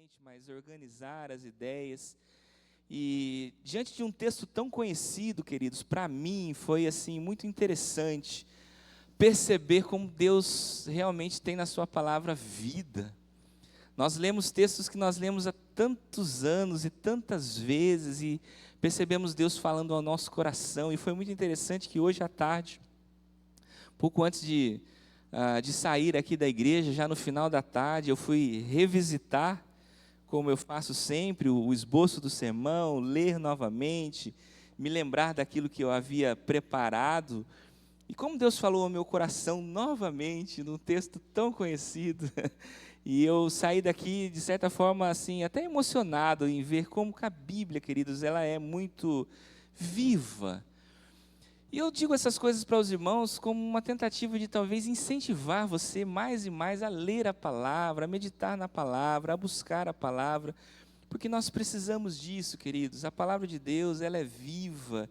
mente, mas organizar as ideias. E diante de um texto tão conhecido, queridos, para mim foi assim muito interessante perceber como Deus realmente tem na sua palavra vida. Nós lemos textos que nós lemos há tantos anos e tantas vezes e percebemos Deus falando ao nosso coração. E foi muito interessante que hoje à tarde, pouco antes de sair aqui da igreja, já no final da tarde, eu fui revisitar, como eu faço sempre, o esboço do sermão, ler novamente, me lembrar daquilo que eu havia preparado. E como Deus falou ao meu coração novamente, num texto tão conhecido, e eu saí daqui, de certa forma, assim, até emocionado em ver como que a Bíblia, queridos, ela é muito viva. E eu digo essas coisas para os irmãos como uma tentativa de talvez incentivar você mais e mais a ler a palavra, a meditar na palavra, a buscar a palavra, porque nós precisamos disso, queridos. A palavra de Deus, ela é viva,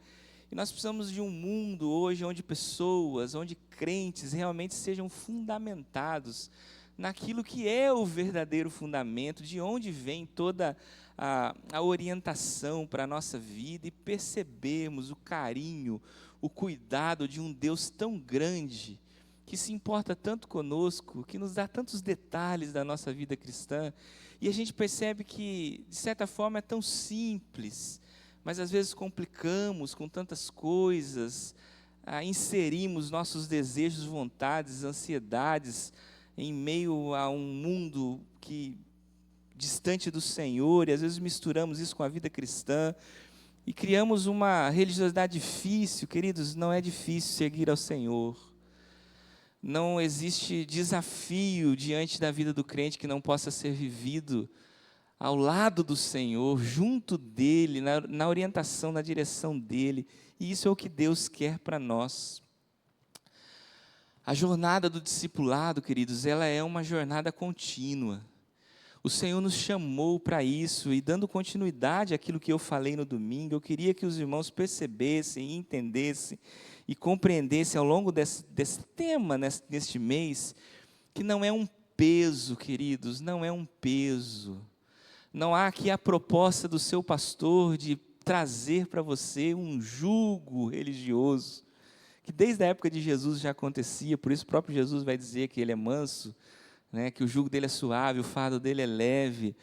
e nós precisamos de um mundo hoje onde pessoas, onde crentes realmente sejam fundamentados naquilo que é o verdadeiro fundamento, de onde vem toda a orientação para a nossa vida, e percebermos o carinho, o cuidado de um Deus tão grande, que se importa tanto conosco, que nos dá tantos detalhes da nossa vida cristã, e a gente percebe que, de certa forma, é tão simples, mas às vezes complicamos com tantas coisas, inserimos nossos desejos, vontades, ansiedades, em meio a um mundo que distante do Senhor, e às vezes misturamos isso com a vida cristã, e criamos uma religiosidade difícil. Queridos, não é difícil seguir ao Senhor. Não existe desafio diante da vida do crente que não possa ser vivido ao lado do Senhor, junto dEle, na orientação, na direção dEle. E isso é o que Deus quer para nós. A jornada do discipulado, queridos, ela é uma jornada contínua. O Senhor nos chamou para isso, e dando continuidade àquilo que eu falei no domingo, eu queria que os irmãos percebessem, entendessem e compreendessem ao longo desse tema, neste mês, que não é um peso, queridos, não é um peso. Não há aqui a proposta do seu pastor de trazer para você um jugo religioso, que desde a época de Jesus já acontecia, por isso o próprio Jesus vai dizer que ele é manso, né, que o jugo dele é suave, o fardo dele é leve.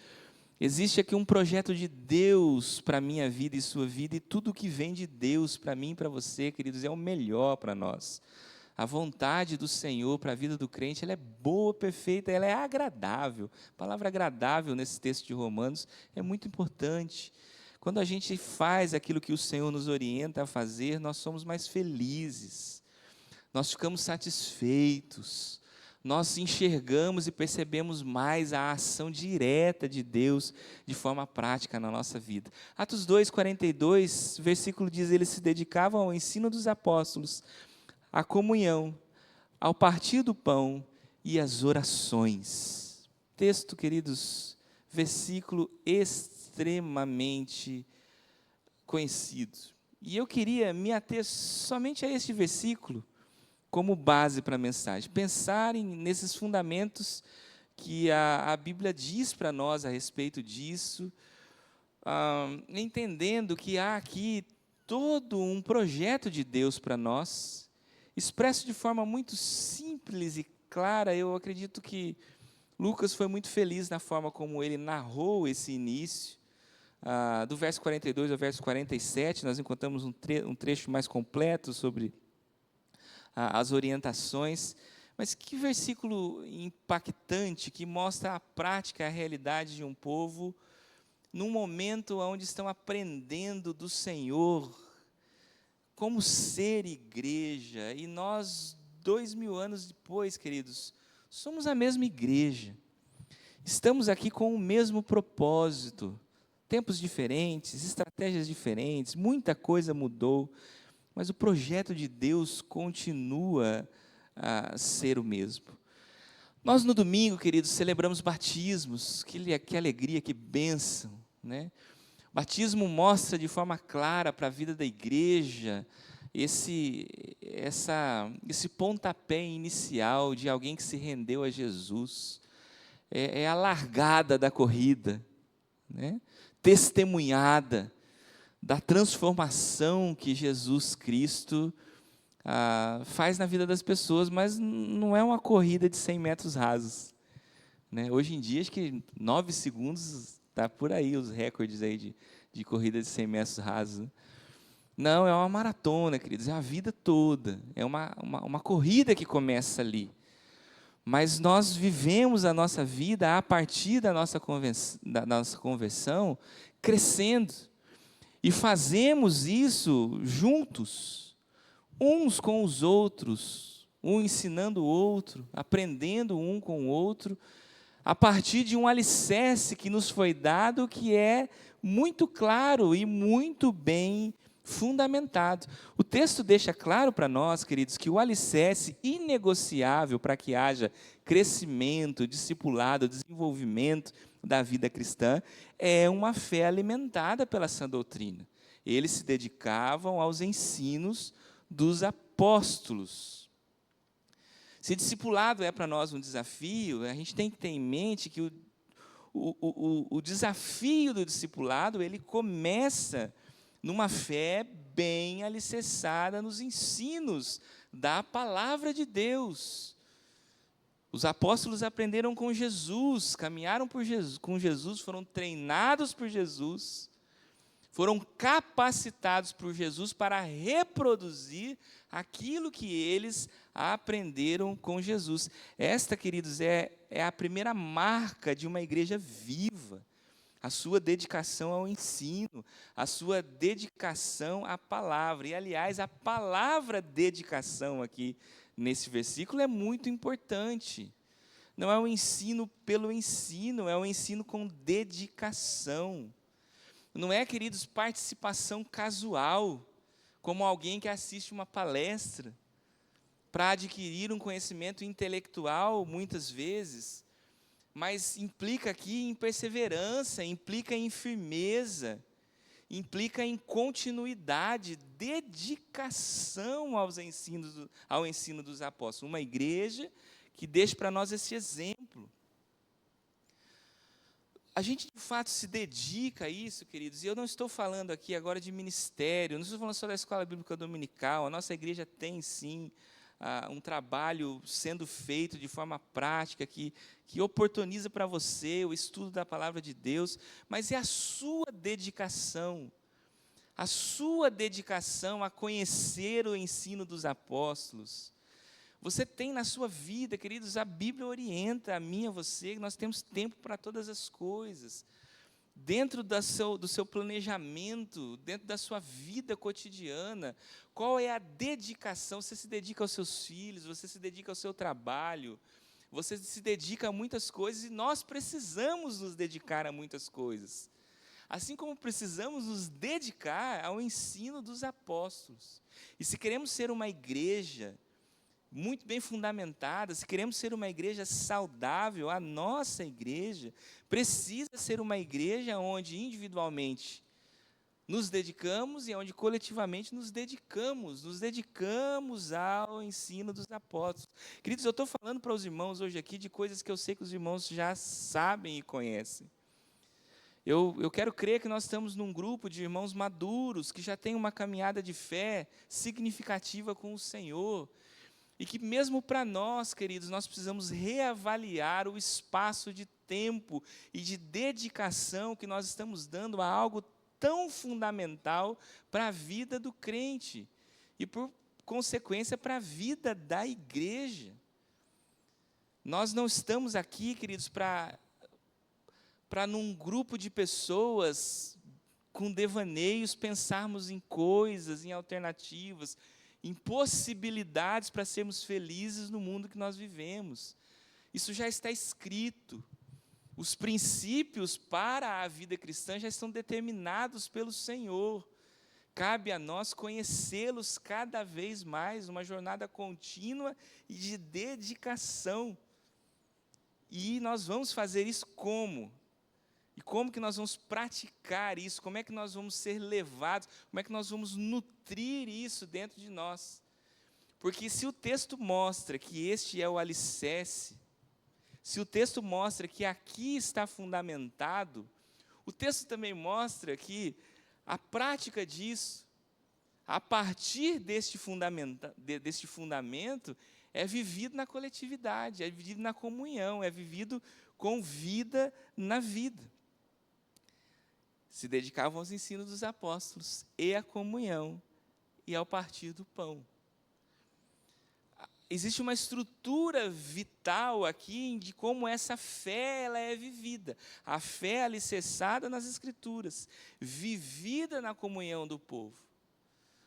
Existe aqui um projeto de Deus para a minha vida e sua vida, e tudo que vem de Deus para mim e para você, queridos, é o melhor para nós. A vontade do Senhor para a vida do crente, ela é boa, perfeita, ela é agradável. A palavra agradável nesse texto de Romanos é muito importante. Quando a gente faz aquilo que o Senhor nos orienta a fazer, nós somos mais felizes, nós ficamos satisfeitos, nós enxergamos e percebemos mais a ação direta de Deus de forma prática na nossa vida. Atos 2:42, versículo diz: eles se dedicavam ao ensino dos apóstolos, à comunhão, ao partir do pão e às orações. Texto, queridos, versículo extremamente conhecido. E eu queria me ater somente a este versículo como base para a mensagem. Pensarem nesses fundamentos que a Bíblia diz para nós a respeito disso, entendendo que há aqui todo um projeto de Deus para nós, expresso de forma muito simples e clara. Eu acredito que Lucas foi muito feliz na forma como ele narrou esse início. Do verso 42 ao verso 47, nós encontramos um trecho mais completo sobre as orientações. Mas que versículo impactante, que mostra a prática, a realidade de um povo, num momento onde estão aprendendo do Senhor, como ser igreja. E nós, 2000 anos depois, queridos, somos a mesma igreja. Estamos aqui com o mesmo propósito. Tempos diferentes, estratégias diferentes, muita coisa mudou, mas o projeto de Deus continua a ser o mesmo. Nós no domingo, queridos, celebramos batismos. Que alegria, que bênção, né? Batismo mostra de forma clara para a vida da igreja esse pontapé inicial de alguém que se rendeu a Jesus. é a largada da corrida, né? Testemunhada da transformação que Jesus Cristo faz na vida das pessoas, mas não é uma corrida de 100 metros rasos, né? Hoje em dia, acho que 9 segundos está por aí os recordes aí de corrida de 100 metros rasos, né? Não, é uma maratona, queridos, é a vida toda, é uma corrida que começa ali. Mas nós vivemos a nossa vida a partir da nossa conversão, crescendo. E fazemos isso juntos, uns com os outros, um ensinando o outro, aprendendo um com o outro, a partir de um alicerce que nos foi dado, que é muito claro e muito bem fundamentado. O texto deixa claro para nós, queridos, que o alicerce inegociável para que haja crescimento, discipulado, desenvolvimento da vida cristã é uma fé alimentada pela sã doutrina. Eles se dedicavam aos ensinos dos apóstolos. Se discipulado é para nós um desafio, a gente tem que ter em mente que o desafio do discipulado, ele começa numa fé bem alicerçada nos ensinos da palavra de Deus. Os apóstolos aprenderam com Jesus, caminharam com Jesus, foram treinados por Jesus, foram capacitados por Jesus para reproduzir aquilo que eles aprenderam com Jesus. Esta, queridos, é a primeira marca de uma igreja viva. A sua dedicação ao ensino, a sua dedicação à palavra. E, aliás, a palavra dedicação aqui nesse versículo é muito importante. Não é um ensino pelo ensino, é um ensino com dedicação. Não é, queridos, participação casual, como alguém que assiste uma palestra para adquirir um conhecimento intelectual, muitas vezes, mas implica aqui em perseverança, implica em firmeza, implica em continuidade, dedicação ao ensino dos apóstolos. Uma igreja que deixa para nós esse exemplo. A gente, de fato, se dedica a isso, queridos, e eu não estou falando aqui agora de ministério, não estou falando só da escola bíblica dominical. A nossa igreja tem, sim, um trabalho sendo feito de forma prática, que oportuniza para você o estudo da palavra de Deus, mas é a sua dedicação a conhecer o ensino dos apóstolos. Você tem na sua vida, queridos, a Bíblia orienta a mim e a você, que nós temos tempo para todas as coisas. Dentro do seu planejamento, dentro da sua vida cotidiana, qual é a dedicação? Você se dedica aos seus filhos, você se dedica ao seu trabalho, você se dedica a muitas coisas, e nós precisamos nos dedicar a muitas coisas. Assim como precisamos nos dedicar ao ensino dos apóstolos. E se queremos ser uma igreja muito bem fundamentada, se queremos ser uma igreja saudável, a nossa igreja precisa ser uma igreja onde individualmente nos dedicamos e onde coletivamente nos dedicamos ao ensino dos apóstolos. Queridos, eu estou falando para os irmãos hoje aqui de coisas que eu sei que os irmãos já sabem e conhecem. Eu quero crer que nós estamos num grupo de irmãos maduros, que já têm uma caminhada de fé significativa com o Senhor, e que mesmo para nós, queridos, nós precisamos reavaliar o espaço de tempo e de dedicação que nós estamos dando a algo tão fundamental para a vida do crente e, por consequência, para a vida da igreja. Nós não estamos aqui, queridos, para num grupo de pessoas com devaneios pensarmos em coisas, em alternativas, em possibilidades para sermos felizes no mundo que nós vivemos. Isso já está escrito. Os princípios para a vida cristã já estão determinados pelo Senhor. Cabe a nós conhecê-los cada vez mais, uma jornada contínua e de dedicação. E nós vamos fazer isso como? E como que nós vamos praticar isso? Como é que nós vamos ser levados? Como é que nós vamos nutrir isso dentro de nós? Porque se o texto mostra que este é o alicerce, se o texto mostra que aqui está fundamentado, o texto também mostra que a prática disso, a partir deste fundamento, é vivido na coletividade, é vivido na comunhão, é vivido com vida na vida. Se dedicavam aos ensinos dos apóstolos e à comunhão e ao partir do pão. Existe uma estrutura vital aqui de como essa fé ela é vivida. A fé alicerçada nas Escrituras, vivida na comunhão do povo.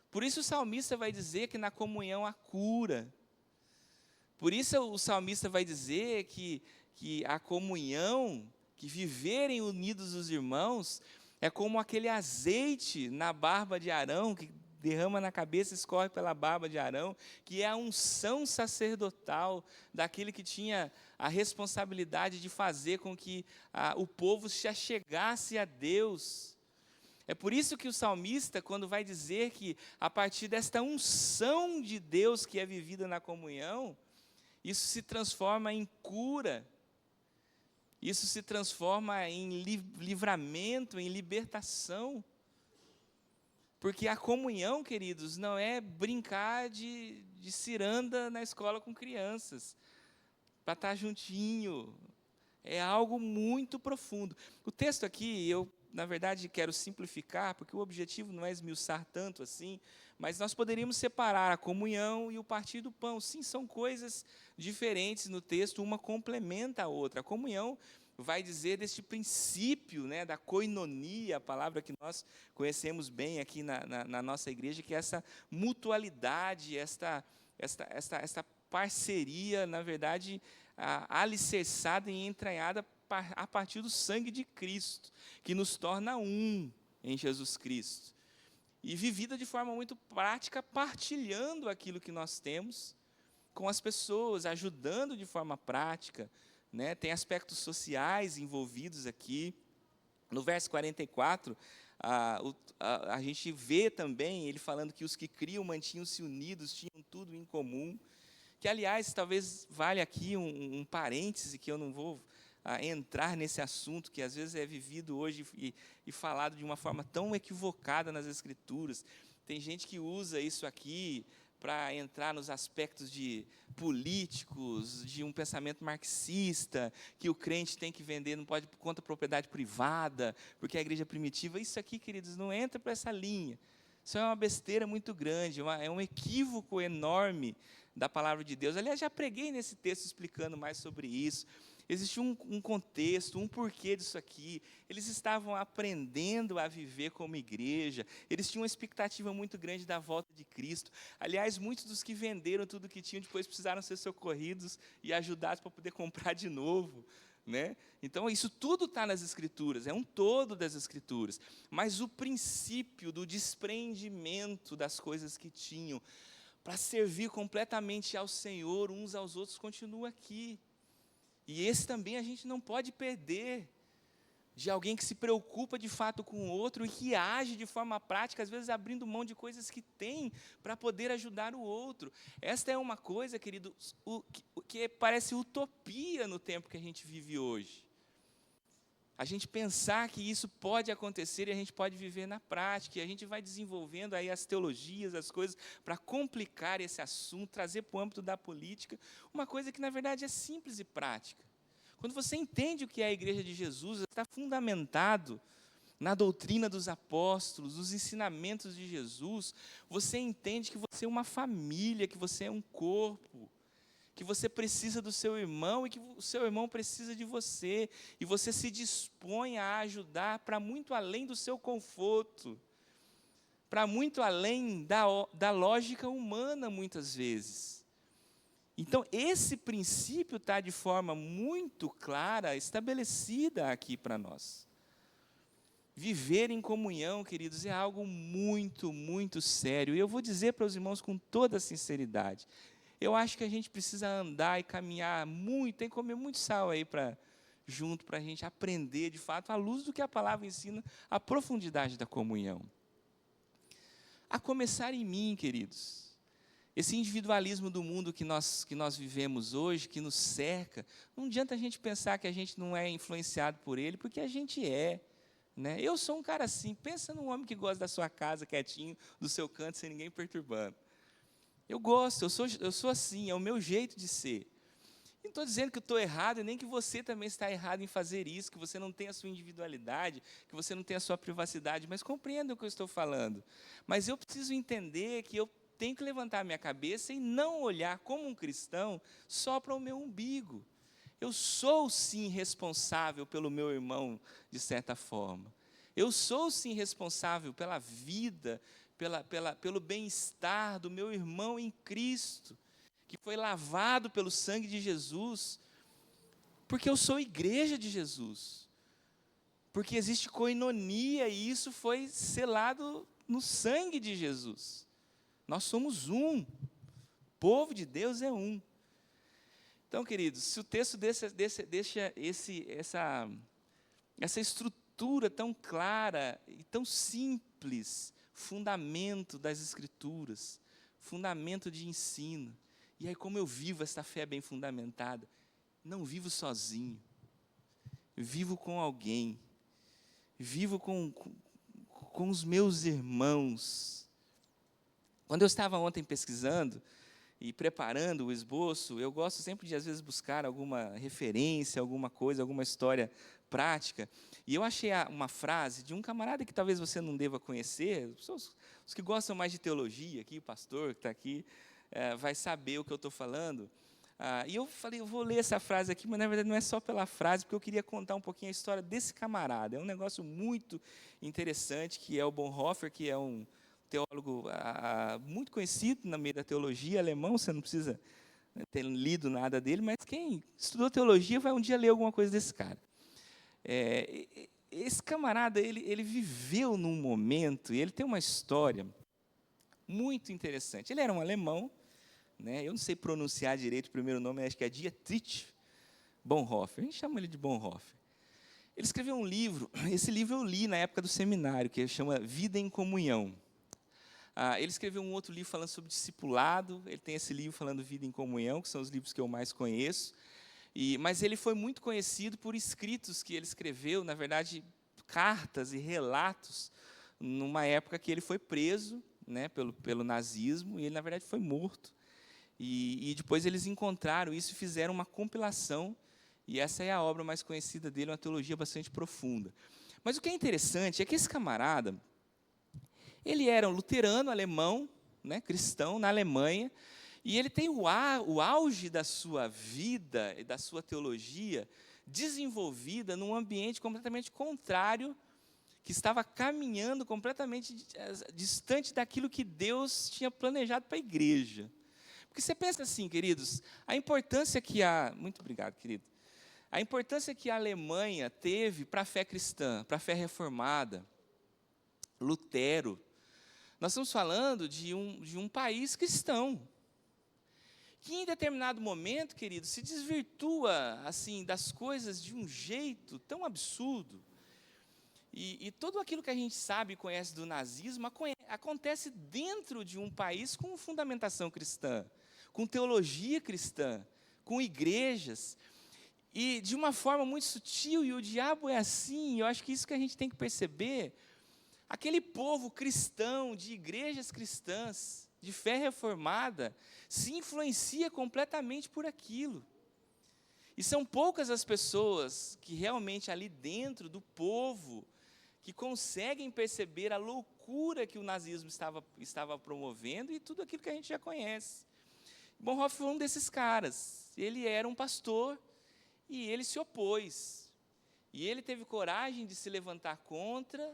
Por isso o salmista vai dizer que na comunhão há cura. Por isso o salmista vai dizer que a comunhão, que viverem unidos os irmãos, é como aquele azeite na barba de Arão, que derrama na cabeça e escorre pela barba de Arão, que é a unção sacerdotal daquele que tinha a responsabilidade de fazer com que o povo se achegasse a Deus. É por isso que o salmista, quando vai dizer que a partir desta unção de Deus que é vivida na comunhão, isso se transforma em cura, isso se transforma em livramento, em libertação. Porque a comunhão, queridos, não é brincar de ciranda na escola com crianças, para estar juntinho, é algo muito profundo. O texto aqui, eu, na verdade, quero simplificar, porque o objetivo não é esmiuçar tanto assim, mas nós poderíamos separar a comunhão e o partir do pão. Sim, são coisas diferentes no texto, uma complementa a outra. A comunhão vai dizer deste princípio, né, da koinonia, a palavra que nós conhecemos bem aqui na nossa igreja, que é essa mutualidade, esta parceria, na verdade, alicerçada e entranhada a partir do sangue de Cristo, que nos torna um em Jesus Cristo. E vivida de forma muito prática, partilhando aquilo que nós temos com as pessoas, ajudando de forma prática, né? Tem aspectos sociais envolvidos aqui. No verso 44, a gente vê também ele falando que os que criam mantinham-se unidos, tinham tudo em comum, que, aliás, talvez valha aqui um parêntese, que eu não vou entrar nesse assunto, que às vezes é vivido hoje e falado de uma forma tão equivocada nas Escrituras. Tem gente que usa isso aqui para entrar nos aspectos de políticos, de um pensamento marxista, que o crente tem que vender, não pode por conta da propriedade privada, porque a igreja é primitiva. Isso aqui, queridos, não entra para essa linha. Isso é uma besteira muito grande, é um equívoco enorme da palavra de Deus. Aliás, já preguei nesse texto explicando mais sobre isso. Existe um contexto, um porquê disso aqui. Eles estavam aprendendo a viver como igreja. Eles tinham uma expectativa muito grande da volta de Cristo. Aliás, muitos dos que venderam tudo o que tinham, depois precisaram ser socorridos e ajudados para poder comprar de novo, né? Então, isso tudo está nas Escrituras, é um todo das Escrituras. Mas o princípio do desprendimento das coisas que tinham, para servir completamente ao Senhor, uns aos outros, continua aqui. E esse também a gente não pode perder, de alguém que se preocupa de fato com o outro e que age de forma prática, às vezes abrindo mão de coisas que tem para poder ajudar o outro. Esta é uma coisa, querido, que parece utopia no tempo que a gente vive hoje. A gente pensar que isso pode acontecer e a gente pode viver na prática, e a gente vai desenvolvendo aí as teologias, as coisas, para complicar esse assunto, trazer para o âmbito da política, uma coisa que na verdade é simples e prática. Quando você entende o que é a igreja de Jesus, está fundamentado na doutrina dos apóstolos, nos ensinamentos de Jesus, você entende que você é uma família, que você é um corpo, que você precisa do seu irmão e que o seu irmão precisa de você, e você se dispõe a ajudar para muito além do seu conforto, para muito além da lógica humana, muitas vezes. Então, esse princípio está de forma muito clara, estabelecida aqui para nós. Viver em comunhão, queridos, é algo muito, muito sério, e eu vou dizer para os irmãos com toda a sinceridade, eu acho que a gente precisa andar e caminhar muito, tem que comer muito sal aí junto para a gente aprender, de fato, à luz do que a palavra ensina, a profundidade da comunhão. A começar em mim, queridos. Esse individualismo do mundo que nós vivemos hoje, que nos cerca, não adianta a gente pensar que a gente não é influenciado por ele, porque a gente é. Né? Eu sou um cara assim, pensa num homem que gosta da sua casa, quietinho, do seu canto, sem ninguém perturbando. Eu gosto, eu sou assim, é o meu jeito de ser. Não estou dizendo que eu estou errado, e nem que você também está errado em fazer isso, que você não tem a sua individualidade, que você não tem a sua privacidade, mas compreenda o que eu estou falando. Mas eu preciso entender que eu tenho que levantar a minha cabeça e não olhar como um cristão só para o meu umbigo. Eu sou, sim, responsável pelo meu irmão, de certa forma. Eu sou, sim, responsável pela vida, pelo bem-estar do meu irmão em Cristo, que foi lavado pelo sangue de Jesus, porque eu sou igreja de Jesus. Porque existe coinonia e isso foi selado no sangue de Jesus. Nós somos um. O povo de Deus é um. Então, queridos, se o texto deixa essa estrutura tão clara e tão simples, fundamento das Escrituras, fundamento de ensino, e aí como eu vivo essa fé bem fundamentada? Não vivo sozinho, vivo com alguém, vivo com os meus irmãos. Quando eu estava ontem pesquisando e preparando o esboço, eu gosto sempre de, às vezes, buscar alguma referência, alguma coisa, alguma história prática. E eu achei uma frase de um camarada que talvez você não deva conhecer, os que gostam mais de teologia, aqui, o pastor que está aqui, vai saber o que eu estou falando. E eu falei, eu vou ler essa frase aqui, mas na verdade não é só pela frase, porque eu queria contar um pouquinho a história desse camarada. É um negócio muito interessante, que é o Bonhoeffer, que é um teólogo muito conhecido no meio da teologia, alemão, você não precisa ter lido nada dele, mas quem estudou teologia vai um dia ler alguma coisa desse cara. Esse camarada, ele viveu num momento, e ele tem uma história muito interessante. Ele era um alemão, né, eu não sei pronunciar direito o primeiro nome, acho que é Dietrich Bonhoeffer, a gente chama ele de Bonhoeffer. Ele escreveu um livro, esse livro eu li na época do seminário, que chama Vida em Comunhão. Ele escreveu um outro livro falando sobre discipulado, ele tem esse livro falando Vida em Comunhão, que são os livros que eu mais conheço, mas ele foi muito conhecido por escritos que ele escreveu, na verdade, cartas e relatos, numa época que ele foi preso, né, pelo nazismo, e ele, na verdade, foi morto. E depois eles encontraram isso e fizeram uma compilação, e essa é a obra mais conhecida dele, uma teologia bastante profunda. Mas o que é interessante é que esse camarada, ele era um luterano alemão, né, cristão, na Alemanha, e ele tem o auge da sua vida e da sua teologia desenvolvida num ambiente completamente contrário, que estava caminhando completamente distante daquilo que Deus tinha planejado para a igreja. Porque você pensa assim, queridos, a importância que muito obrigado, querido. A importância que a Alemanha teve para a fé cristã, para a fé reformada, Lutero. Nós estamos falando de um país cristão, que em determinado momento, querido, se desvirtua assim das coisas de um jeito tão absurdo. E tudo aquilo que a gente sabe e conhece do nazismo acontece dentro de um país com fundamentação cristã, com teologia cristã, com igrejas, e de uma forma muito sutil, e o diabo é assim, eu acho que isso que a gente tem que perceber. Aquele povo cristão, de igrejas cristãs, de fé reformada, se influencia completamente por aquilo. E são poucas as pessoas que realmente ali dentro do povo, que conseguem perceber a loucura que o nazismo estava promovendo e tudo aquilo que a gente já conhece. Bonhoeffer foi um desses caras. Ele era um pastor e ele se opôs. E ele teve coragem de se levantar contra.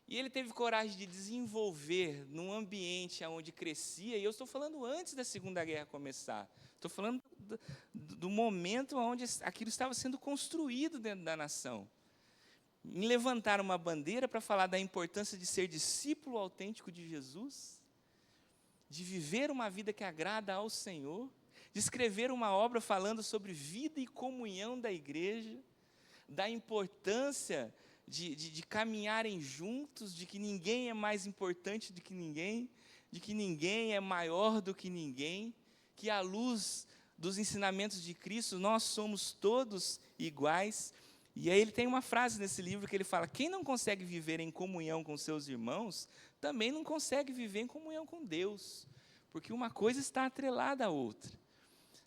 E ele teve coragem de desenvolver num ambiente onde crescia, e eu estou falando antes da Segunda Guerra começar, estou falando do momento onde aquilo estava sendo construído dentro da nação. Em levantar uma bandeira para falar da importância de ser discípulo autêntico de Jesus, de viver uma vida que agrada ao Senhor, de escrever uma obra falando sobre vida e comunhão da igreja, da importância de caminharem juntos, de que ninguém é mais importante do que ninguém, de que ninguém é maior do que ninguém, que à luz dos ensinamentos de Cristo nós somos todos iguais. E aí ele tem uma frase nesse livro que ele fala: quem não consegue viver em comunhão com seus irmãos, também não consegue viver em comunhão com Deus, porque uma coisa está atrelada à outra.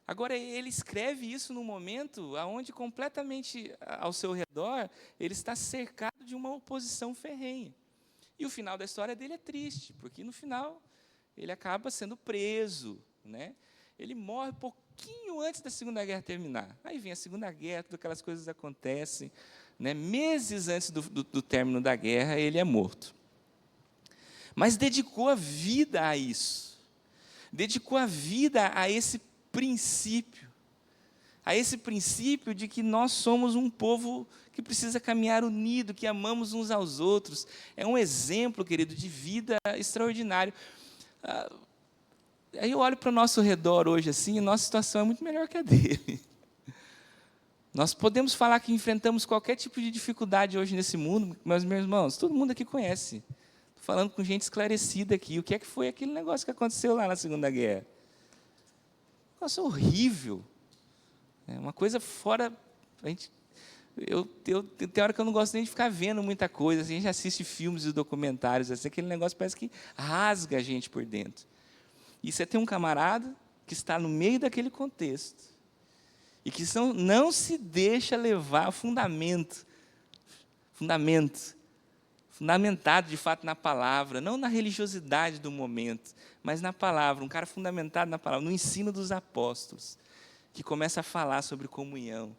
Agora, ele escreve isso num momento onde completamente ao seu redor, ele está cercado de uma oposição ferrenha. E o final da história dele é triste, porque no final ele acaba sendo preso, né? Ele morre pouquinho antes da Segunda Guerra terminar. Aí vem a Segunda Guerra, todas aquelas coisas acontecem, né? Meses antes do término da guerra, ele é morto. Mas dedicou a vida a isso. Dedicou a vida a esse princípio de que nós somos um povo que precisa caminhar unido, que amamos uns aos outros. É um exemplo, querido, de vida extraordinário. Aí eu olho para o nosso redor hoje assim, e nossa situação é muito melhor que a dele. Nós podemos falar que enfrentamos qualquer tipo de dificuldade hoje nesse mundo, mas, meus irmãos, todo mundo aqui conhece. Estou falando com gente esclarecida aqui. O que é que foi aquele negócio que aconteceu lá na Segunda Guerra? Nossa, horrível. É uma coisa fora. Tem hora que eu não gosto nem de ficar vendo muita coisa. Assim, a gente assiste filmes e documentários, assim, aquele negócio parece que rasga a gente por dentro. E você tem um camarada que está no meio daquele contexto e que não se deixa levar fundamentado de fato na palavra, não na religiosidade do momento, mas na palavra, um cara fundamentado na palavra, no ensino dos apóstolos, que começa a falar sobre comunhão,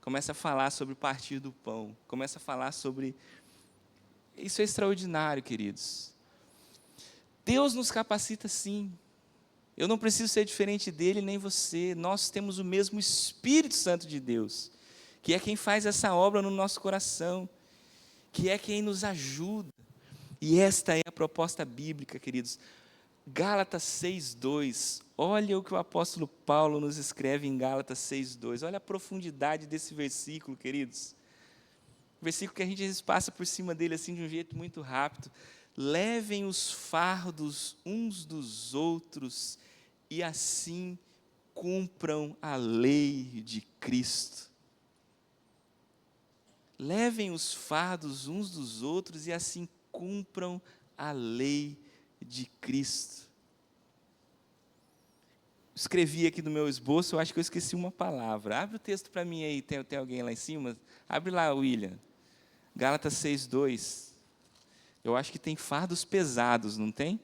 começa a falar sobre partir do pão, começa a falar sobre... Isso é extraordinário, queridos. Deus nos capacita sim. Eu não preciso ser diferente dele, nem você. Nós temos o mesmo Espírito Santo de Deus, que é quem faz essa obra no nosso coração, que é quem nos ajuda. E esta é a proposta bíblica, queridos. Gálatas 6:2. Olha o que o apóstolo Paulo nos escreve em Gálatas 6:2. Olha a profundidade desse versículo, queridos. Versículo que a gente às vezes passa por cima dele assim de um jeito muito rápido. Levem os fardos uns dos outros e assim cumpram a lei de Cristo. Levem os fardos uns dos outros e assim cumpram a lei de Cristo. Escrevi aqui no meu esboço, eu acho que eu esqueci uma palavra. Abre o texto para mim aí, tem alguém lá em cima? Abre lá, William. Gálatas 6:2. Eu acho que tem fardos pesados, não tem?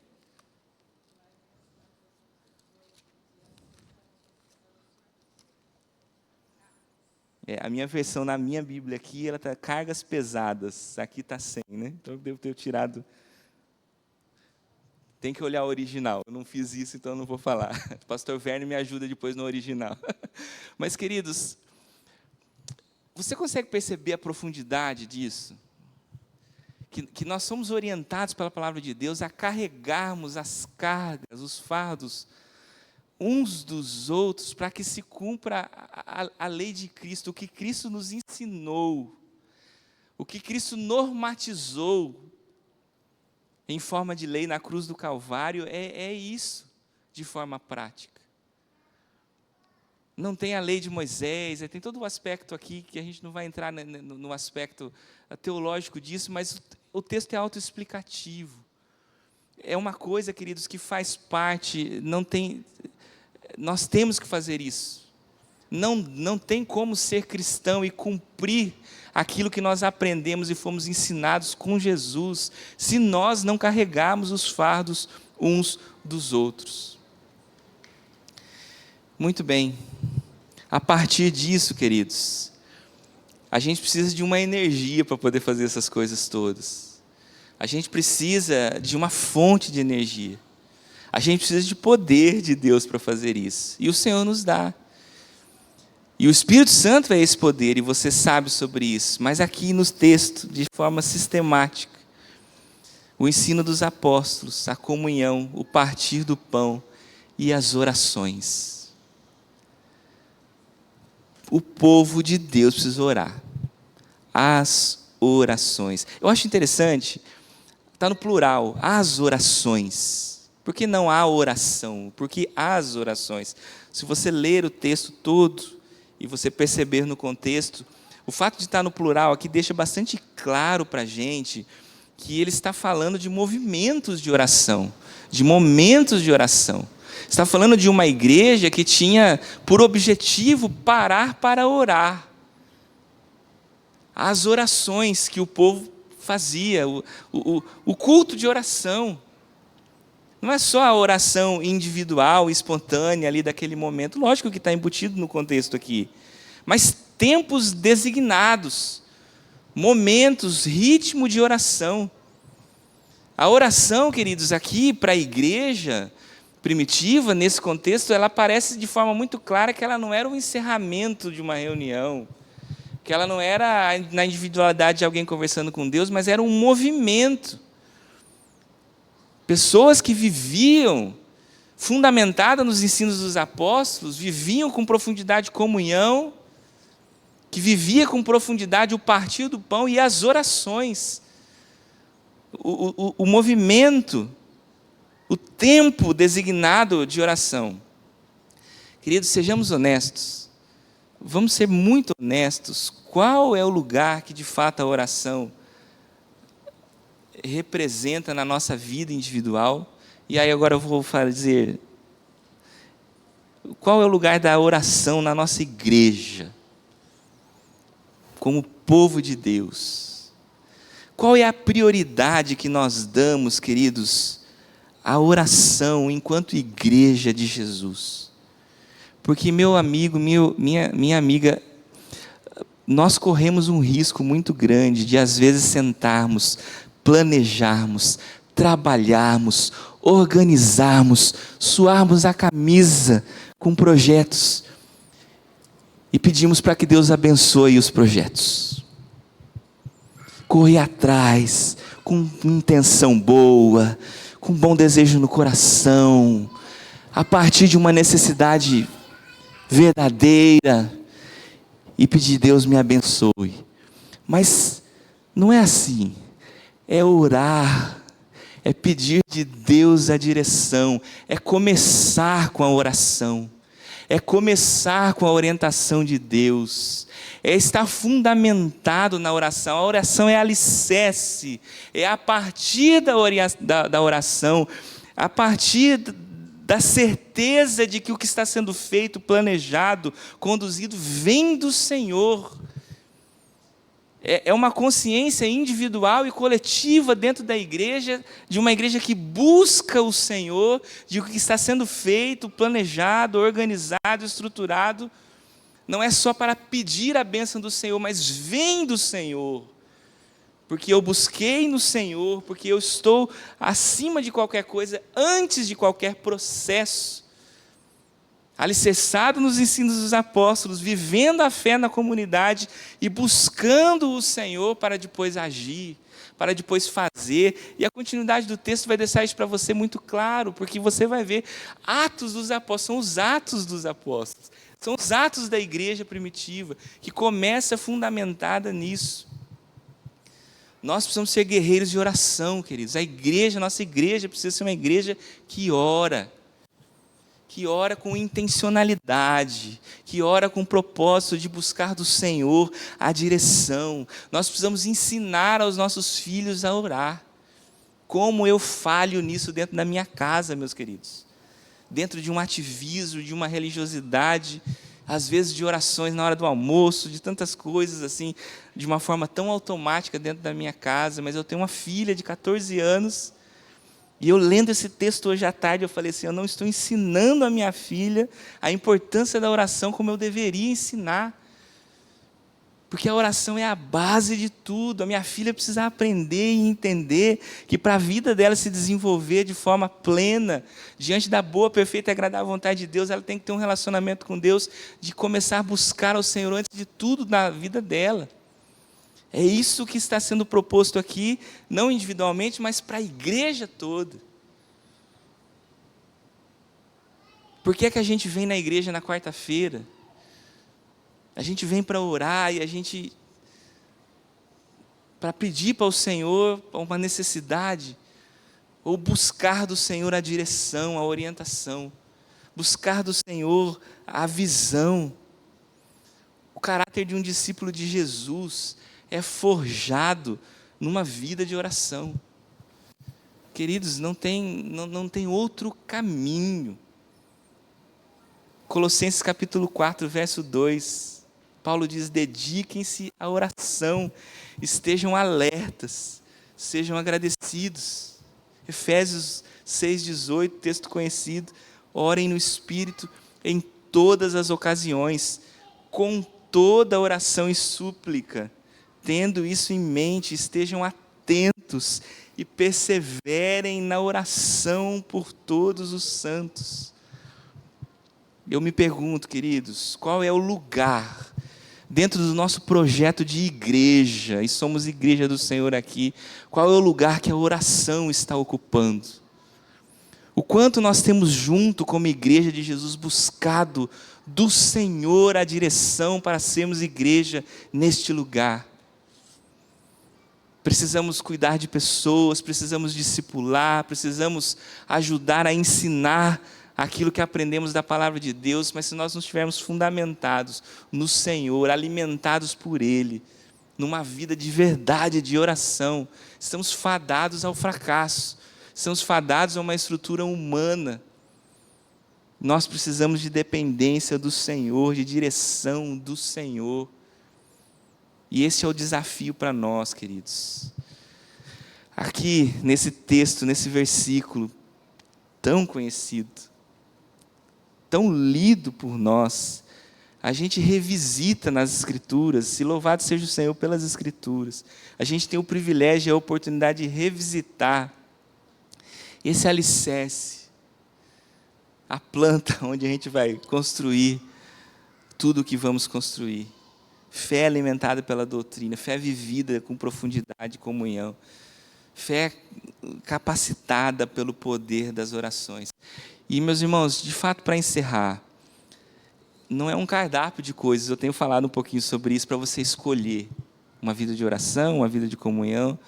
A minha versão, na minha Bíblia aqui, ela está cargas pesadas. Aqui está sem, né? Então eu devo ter tirado. Tem que olhar o original. Eu não fiz isso, então eu não vou falar. O pastor Werner me ajuda depois no original. Mas, queridos, você consegue perceber a profundidade disso? Que nós somos orientados pela palavra de Deus a carregarmos as cargas, os fardos, uns dos outros, para que se cumpra a lei de Cristo, o que Cristo nos ensinou, o que Cristo normatizou em forma de lei na cruz do Calvário, é isso, de forma prática. Não tem a lei de Moisés, tem todo o aspecto aqui, que a gente não vai entrar no aspecto teológico disso, mas o texto é autoexplicativo. É uma coisa, queridos, que faz parte, nós temos que fazer isso. Não tem como ser cristão e cumprir aquilo que nós aprendemos e fomos ensinados com Jesus, se nós não carregarmos os fardos uns dos outros. Muito bem. A partir disso, queridos, a gente precisa de uma energia para poder fazer essas coisas todas. A gente precisa de uma fonte de energia. A gente precisa de poder de Deus para fazer isso. E o Senhor nos dá. E o Espírito Santo é esse poder, e você sabe sobre isso. Mas aqui no texto, de forma sistemática, o ensino dos apóstolos, a comunhão, o partir do pão e as orações. O povo de Deus precisa orar. As orações. Eu acho interessante, Está no plural, as orações. Por que não há oração? Porque as orações. Se você ler o texto todo e você perceber no contexto, o fato de estar no plural aqui deixa bastante claro para a gente que ele está falando de movimentos de oração, de momentos de oração. Está falando de uma igreja que tinha por objetivo parar para orar. As orações que o povo fazia, o culto de oração. Não é só a oração individual, espontânea ali daquele momento. Lógico que está embutido no contexto aqui. Mas tempos designados, momentos, ritmo de oração. A oração, queridos, aqui para a igreja primitiva, nesse contexto, ela aparece de forma muito clara que ela não era um encerramento de uma reunião, que ela não era na individualidade de alguém conversando com Deus, mas era um movimento. Pessoas que viviam fundamentadas nos ensinos dos apóstolos, viviam com profundidade comunhão, que vivia com profundidade o partir do pão e as orações, o movimento, o tempo designado de oração. Queridos, sejamos honestos, vamos ser muito honestos, qual é o lugar que de fato a oração representa na nossa vida individual? E aí agora eu vou dizer, qual é o lugar da oração na nossa igreja, como povo de Deus? Qual é a prioridade que nós damos, queridos, à oração enquanto igreja de Jesus? Porque, meu amigo, minha amiga, nós corremos um risco muito grande de, às vezes, sentarmos, planejarmos, trabalharmos, organizarmos, suarmos a camisa com projetos e pedimos para que Deus abençoe os projetos. Correr atrás, com intenção boa, com bom desejo no coração, a partir de uma necessidade verdadeira, e pedir: Deus me abençoe. Mas não é assim. É orar, é pedir de Deus a direção, é começar com a oração, é começar com a orientação de Deus, é estar fundamentado na oração. A oração é alicerce, é a partir da oração, a partir da certeza de que o que está sendo feito, planejado, conduzido, vem do Senhor. É uma consciência individual e coletiva dentro da igreja, de uma igreja que busca o Senhor, de o que está sendo feito, planejado, organizado, estruturado. Não é só para pedir a bênção do Senhor, mas vem do Senhor. Porque eu busquei no Senhor, porque eu estou acima de qualquer coisa, antes de qualquer processo, alicerçado nos ensinos dos apóstolos, vivendo a fé na comunidade e buscando o Senhor para depois agir, para depois fazer. E a continuidade do texto vai deixar isso para você muito claro, porque você vai ver Atos dos Apóstolos, são os atos dos apóstolos, são os atos da igreja primitiva, que começa fundamentada nisso. Nós precisamos ser guerreiros de oração, queridos. Nossa igreja precisa ser uma igreja que ora com intencionalidade, que ora com o propósito de buscar do Senhor a direção. Nós precisamos ensinar aos nossos filhos a orar. Como eu falho nisso dentro da minha casa, meus queridos? Dentro de um ativismo, de uma religiosidade, às vezes de orações na hora do almoço, de tantas coisas assim, de uma forma tão automática dentro da minha casa. Mas eu tenho uma filha de 14 anos, e eu lendo esse texto hoje à tarde, eu falei assim: eu não estou ensinando a minha filha a importância da oração como eu deveria ensinar. Porque a oração é a base de tudo. A minha filha precisa aprender e entender que para a vida dela se desenvolver de forma plena, diante da boa, perfeita e agradável vontade de Deus, ela tem que ter um relacionamento com Deus, de começar a buscar ao Senhor antes de tudo na vida dela. É isso que está sendo proposto aqui, não individualmente, mas para a igreja toda. Por que é que a gente vem na igreja na quarta-feira? A gente vem para orar e a gente para pedir para o Senhor uma necessidade, ou buscar do Senhor a direção, a orientação, buscar do Senhor a visão. O caráter de um discípulo de Jesus é forjado numa vida de oração. Queridos, não tem outro caminho. Colossenses capítulo 4, verso 2, Paulo diz: dediquem-se à oração, estejam alertas, sejam agradecidos. Efésios 6,18, texto conhecido: orem no Espírito em todas as ocasiões, com toda oração e súplica, tendo isso em mente, estejam atentos e perseverem na oração por todos os santos. Eu me pergunto, queridos, qual é o lugar dentro do nosso projeto de igreja, e somos igreja do Senhor aqui, qual é o lugar que a oração está ocupando? O quanto nós temos junto como igreja de Jesus buscado do Senhor a direção para sermos igreja neste lugar. Precisamos cuidar de pessoas, precisamos discipular, precisamos ajudar a ensinar aquilo que aprendemos da palavra de Deus, mas se nós não estivermos fundamentados no Senhor, alimentados por Ele, numa vida de verdade, de oração, estamos fadados ao fracasso, estamos fadados a uma estrutura humana. Nós precisamos de dependência do Senhor, de direção do Senhor. E esse é o desafio para nós, queridos. Aqui, nesse texto, nesse versículo tão conhecido, tão lido por nós, a gente revisita nas Escrituras, se louvado seja o Senhor pelas Escrituras. A gente tem o privilégio e a oportunidade de revisitar esse alicerce, a planta onde a gente vai construir tudo o que vamos construir. Fé alimentada pela doutrina, fé vivida com profundidade e comunhão, fé capacitada pelo poder das orações. E, meus irmãos, de fato, para encerrar, não é um cardápio de coisas, eu tenho falado um pouquinho sobre isso para você escolher uma vida de oração, uma vida de comunhão.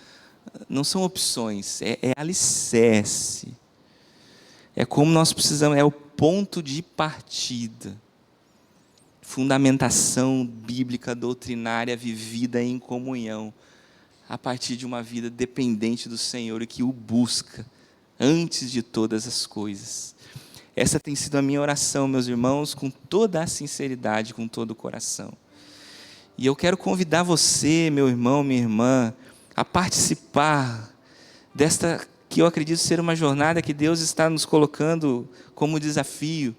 Não são opções, é alicerce. É como nós precisamos, é o ponto de partida. Fundamentação bíblica, doutrinária, vivida em comunhão, a partir de uma vida dependente do Senhor e que o busca antes de todas as coisas. Essa tem sido a minha oração, meus irmãos, com toda a sinceridade, com todo o coração. E eu quero convidar você, meu irmão, minha irmã, a participar desta, que eu acredito ser uma jornada que Deus está nos colocando como desafio,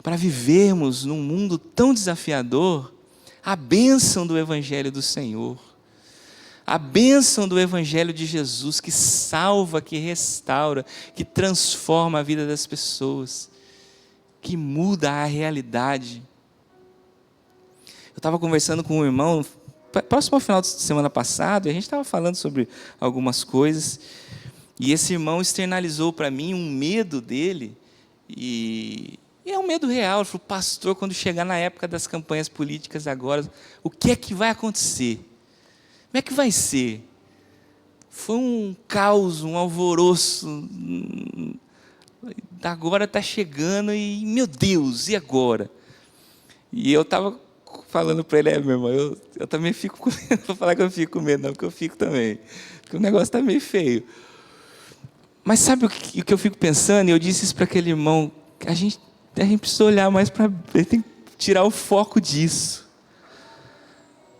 para vivermos num mundo tão desafiador, a bênção do Evangelho do Senhor, a bênção do Evangelho de Jesus, que salva, que restaura, que transforma a vida das pessoas, que muda a realidade. Eu estava conversando com um irmão, próximo ao final de semana passado, e a gente estava falando sobre algumas coisas, e esse irmão externalizou para mim um medo dele, e é um medo real. Ele falou: pastor, quando chegar na época das campanhas políticas agora, o que é que vai acontecer? Como é que vai ser? Foi um caos, um alvoroço, agora está chegando e, meu Deus, e agora? E eu estava falando para ele: meu irmão, eu também fico com medo. Não vou falar que eu fico com medo, não, porque eu fico também, porque o negócio está meio feio. Mas sabe o que eu fico pensando? E eu disse isso para aquele irmão: a gente precisa olhar mais para... tem que tirar o foco disso.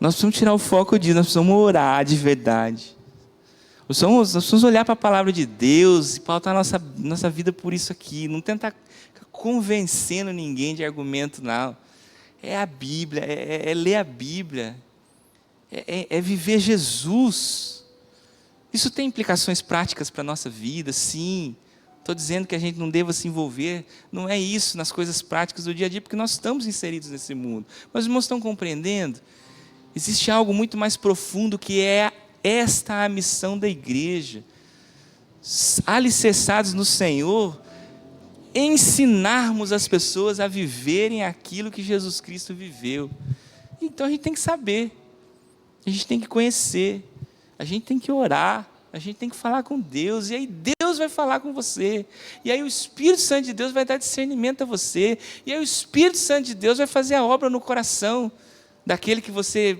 Nós precisamos tirar o foco disso, nós precisamos orar de verdade. Nós precisamos olhar para a palavra de Deus e pautar nossa vida por isso aqui. Não tentar ficar convencendo ninguém de argumento, não. É a Bíblia, é ler a Bíblia, é viver Jesus. Isso tem implicações práticas para a nossa vida, sim. Estou dizendo que a gente não deva se envolver, não é isso, nas coisas práticas do dia a dia, porque nós estamos inseridos nesse mundo. Mas os irmãos estão compreendendo? Existe algo muito mais profundo, que é esta a missão da igreja. Alicerçados no Senhor, ensinarmos as pessoas a viverem aquilo que Jesus Cristo viveu. Então a gente tem que saber, a gente tem que conhecer, A gente tem que orar, a gente tem que falar com Deus, e aí Deus vai falar com você, e aí o Espírito Santo de Deus vai dar discernimento a você, e aí o Espírito Santo de Deus vai fazer a obra no coração daquele que você,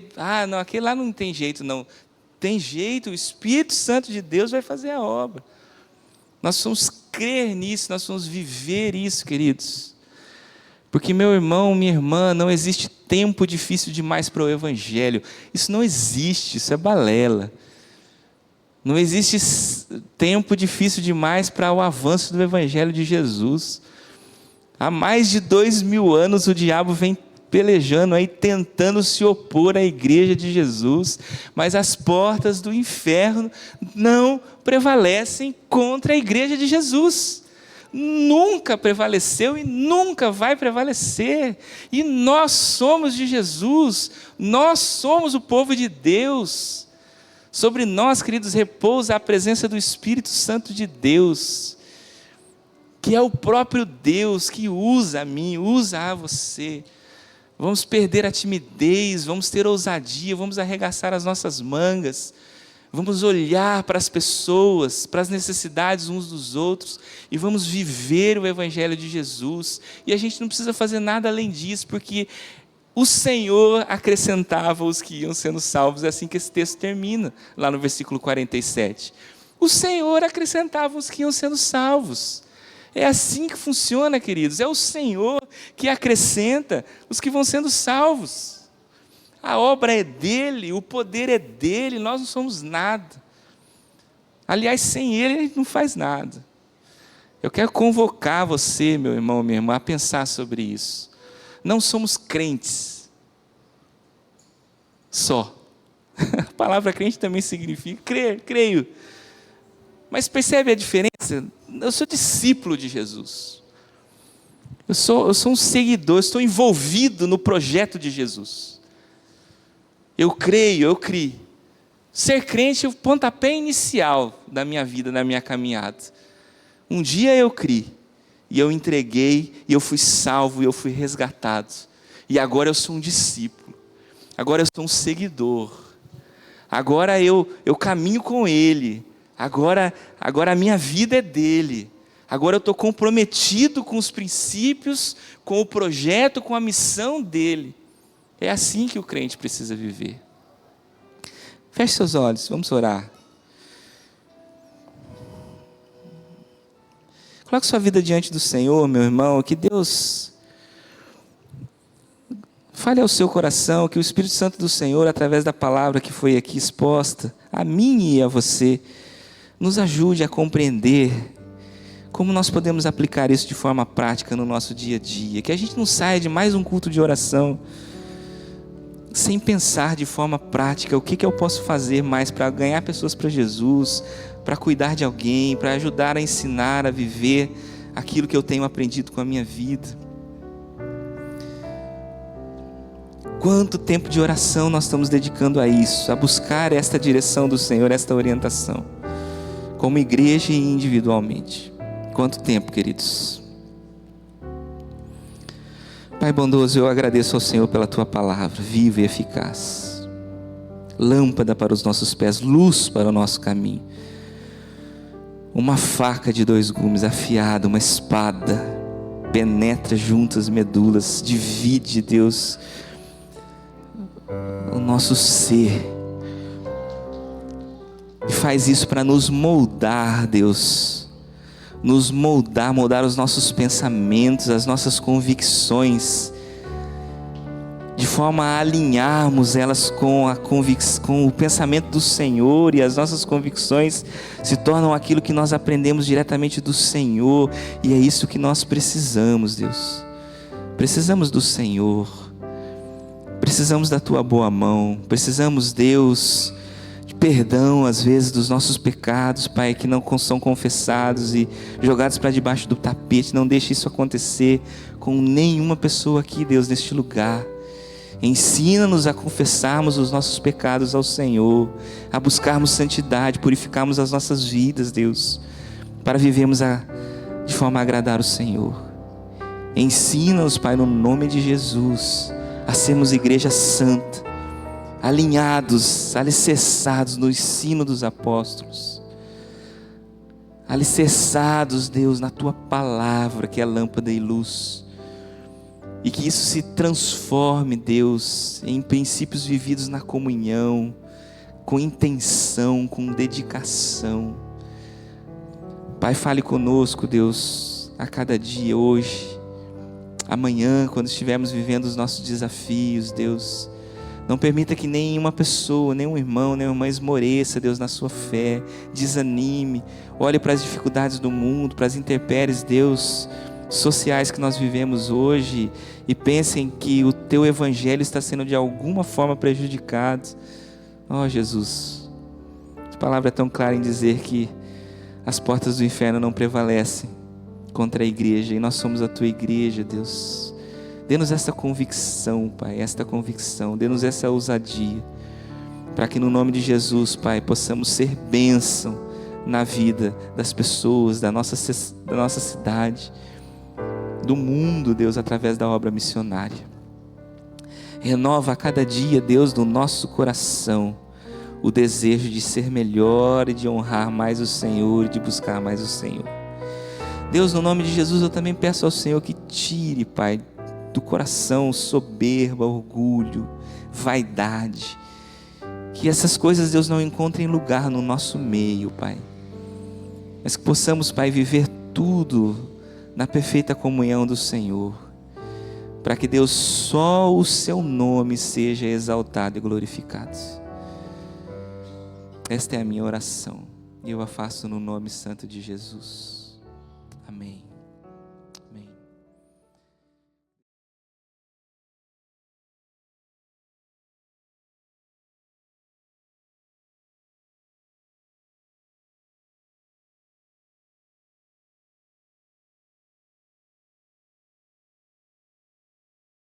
não, aquele lá não tem jeito, não. Tem jeito, o Espírito Santo de Deus vai fazer a obra. Nós vamos crer nisso, nós vamos viver isso, queridos. Porque, meu irmão, minha irmã, não existe tempo difícil demais para o Evangelho. Isso não existe, isso é balela. Não existe tempo difícil demais para o avanço do Evangelho de Jesus. Há mais de 2000 anos o diabo vem pelejando aí, tentando se opor à igreja de Jesus, mas as portas do inferno não prevalecem contra a igreja de Jesus. Nunca prevaleceu e nunca vai prevalecer. E nós somos de Jesus, nós somos o povo de Deus. Sobre nós, queridos, repousa a presença do Espírito Santo de Deus, que é o próprio Deus que usa a mim, usa a você. Vamos perder a timidez, vamos ter ousadia, vamos arregaçar as nossas mangas, vamos olhar para as pessoas, para as necessidades uns dos outros, e vamos viver o Evangelho de Jesus. E a gente não precisa fazer nada além disso, porque o Senhor acrescentava os que iam sendo salvos. É assim que esse texto termina, lá no versículo 47. O Senhor acrescentava os que iam sendo salvos. É assim que funciona, queridos. É o Senhor que acrescenta os que vão sendo salvos. A obra é dele, o poder é dele, nós não somos nada. Aliás, sem ele a gente não faz nada. Eu quero convocar você, meu irmão, minha irmã, a pensar sobre isso. Não somos crentes só. A palavra crente também significa crer, creio. Mas percebe a diferença? Eu sou discípulo de Jesus. Eu sou um seguidor, estou envolvido no projeto de Jesus. Eu creio, eu crio. Ser crente é o pontapé inicial da minha vida, da minha caminhada. Um dia eu criei, e eu entreguei, e eu fui salvo, e eu fui resgatado. E agora eu sou um discípulo. Agora eu sou um seguidor. Agora eu caminho com Ele. Agora a minha vida é dele. Agora eu estou comprometido com os princípios, com o projeto, com a missão dele. É assim que o crente precisa viver. Feche seus olhos, vamos orar. Coloque sua vida diante do Senhor, meu irmão, que Deus fale ao seu coração, que o Espírito Santo do Senhor, através da palavra que foi aqui exposta, a mim e a você, nos ajude a compreender como nós podemos aplicar isso de forma prática no nosso dia a dia. Que a gente não saia de mais um culto de oração sem pensar de forma prática o que eu posso fazer mais para ganhar pessoas para Jesus, para cuidar de alguém, para ajudar a ensinar a viver aquilo que eu tenho aprendido com a minha vida. Quanto tempo de oração nós estamos dedicando a isso, a buscar esta direção do Senhor, esta orientação, como igreja e individualmente. Quanto tempo, queridos. Pai bondoso, eu agradeço ao Senhor pela Tua palavra, viva e eficaz. Lâmpada para os nossos pés, luz para o nosso caminho. Uma faca de 2 gumes afiada, uma espada, penetra junto as medulas, divide, Deus, o nosso ser. E faz isso para nos moldar, Deus. Nos moldar os nossos pensamentos, as nossas convicções, de forma a alinharmos elas com o pensamento do Senhor, e as nossas convicções se tornam aquilo que nós aprendemos diretamente do Senhor, e é isso que nós precisamos, Deus. Precisamos do Senhor, precisamos da Tua boa mão, precisamos, Deus, perdão às vezes dos nossos pecados, Pai, que não são confessados e jogados para debaixo do tapete. Não deixe isso acontecer com nenhuma pessoa aqui, Deus, neste lugar. Ensina-nos a confessarmos os nossos pecados ao Senhor, a buscarmos santidade, purificarmos as nossas vidas, Deus, para vivermos de forma a agradar o Senhor. Ensina-nos, Pai, no nome de Jesus, a sermos igreja santa, alinhados, alicerçados no ensino dos apóstolos, alicerçados, Deus, na Tua palavra, que é lâmpada e luz, e que isso se transforme, Deus, em princípios vividos na comunhão, com intenção, com dedicação. Pai, fale conosco, Deus, a cada dia, hoje, amanhã, quando estivermos vivendo os nossos desafios, Deus. Não permita que nenhuma pessoa, nenhum irmão, nenhuma irmã esmoreça, Deus, na sua fé, desanime, olhe para as dificuldades do mundo, para as intempéries, Deus, sociais que nós vivemos hoje, e pensem que o Teu Evangelho está sendo de alguma forma prejudicado. Oh, Jesus, a palavra é tão clara em dizer que as portas do inferno não prevalecem contra a igreja, e nós somos a Tua igreja, Deus. Dê-nos essa convicção, Pai, esta convicção, dê-nos essa ousadia, para que no nome de Jesus, Pai, possamos ser bênção na vida das pessoas, da nossa cidade, do mundo, Deus, através da obra missionária. Renova a cada dia, Deus, no nosso coração, o desejo de ser melhor e de honrar mais o Senhor e de buscar mais o Senhor. Deus, no nome de Jesus, eu também peço ao Senhor que tire, Pai, do coração soberba, orgulho, vaidade, que essas coisas, Deus, não encontrem lugar no nosso meio, Pai, mas que possamos, Pai, viver tudo na perfeita comunhão do Senhor, para que, Deus, só o Seu nome seja exaltado e glorificado. Esta é a minha oração, e eu a faço no nome santo de Jesus. Amém.